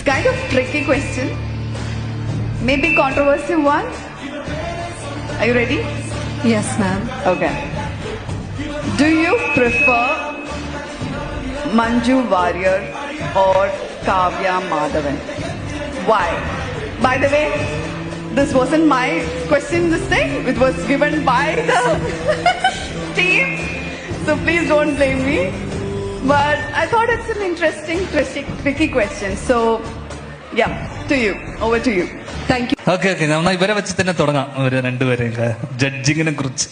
kind of tricky question. Maybe controversial one. Are you ready? Yes, ma'am. Okay. Do you prefer Manju Warrier or Kavya Madhavan? Why? By the way, this wasn't my question this time. It was given by the team. So please don't blame me. But I thought it's an interesting, tricky question. So, yeah, to you. Over to you. Thank you. Okay നമ്മൾ ഇവരെ വെച്ച് തന്നെ തുടങ്ങാം. ഇവര് രണ്ടുപേരെയും ജഡ്ജിങ്ങിനെ കുറിച്ച്.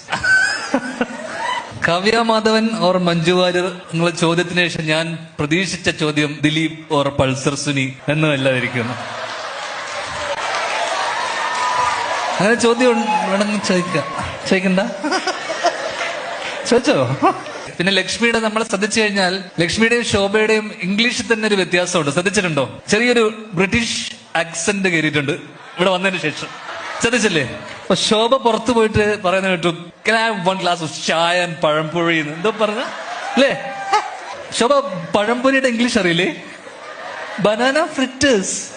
Kavya Madhavan or Manju Warrier എന്നുള്ള ചോദ്യത്തിന് ശേഷം ഞാൻ പ്രതീക്ഷിച്ച ചോദ്യം ദിലീപ് ഓർ പൾസർ സുനി എന്നുമല്ലാതിരിക്കുന്നു. അങ്ങനെ ചോദ്യം വേണമെന്ന് ചോദിക്കണ്ട, ചോദിച്ചോ? പിന്നെ ലക്ഷ്മിയുടെ നമ്മൾ ശ്രദ്ധിച്ചു കഴിഞ്ഞാൽ ലക്ഷ്മിയുടെയും ശോഭയുടെയും ഇംഗ്ലീഷിൽ തന്നെ ഒരു വ്യത്യാസമുണ്ട്. ശ്രദ്ധിച്ചിട്ടുണ്ടോ? ചെറിയൊരു ബ്രിട്ടീഷ് ആക്സെന്റ് കയറിയിട്ടുണ്ട് ഇവിടെ വന്നതിന് ശേഷം. ശ്രദ്ധിച്ചില്ലേ? അപ്പൊ ശോഭ പുറത്തു പോയിട്ട് പറയുന്ന കേട്ടു, "Can I have one glass of chai and പഴംപൊഴി" എന്തോ പറഞ്ഞ അല്ലേ? ശോഭ പഴംപൊരിയുടെ ഇംഗ്ലീഷ് അറിയില്ലേ? Banana fritters.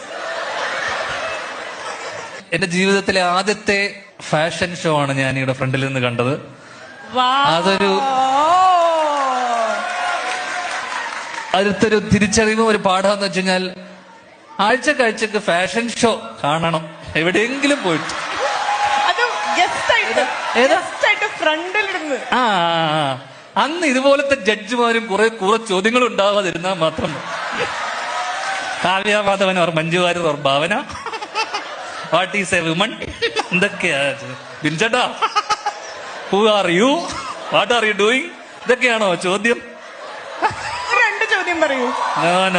എന്റെ ജീവിതത്തിലെ ആദ്യത്തെ ഫാഷൻ ഷോ ആണ് ഞാൻ ഇവിടെ ഫ്രണ്ടിൽ നിന്ന് കണ്ടത്. അതൊരു അടുത്തൊരു തിരിച്ചറിവും ഒരു പാഠമെന്ന് വെച്ച് കഴിഞ്ഞാൽ ആഴ്ചക്ക് ഫാഷൻ ഷോ കാണണം എവിടെയെങ്കിലും പോയിട്ട്. ആ അന്ന് ഇതുപോലത്തെ ജഡ്ജിമാരും കുറെ ചോദ്യങ്ങളും ഉണ്ടാകാതിരുന്നാൽ മാത്രം. Kavya Madhavan or Manju Warrier or Bhavana, what is a woman, എന്തൊക്കെയാ ബിൻചേട്ടാ, who are you, what are you doing, ഇതൊക്കെയാണോ ചോദ്യം? രണ്ട് ചോദ്യം പറയൂ. നോ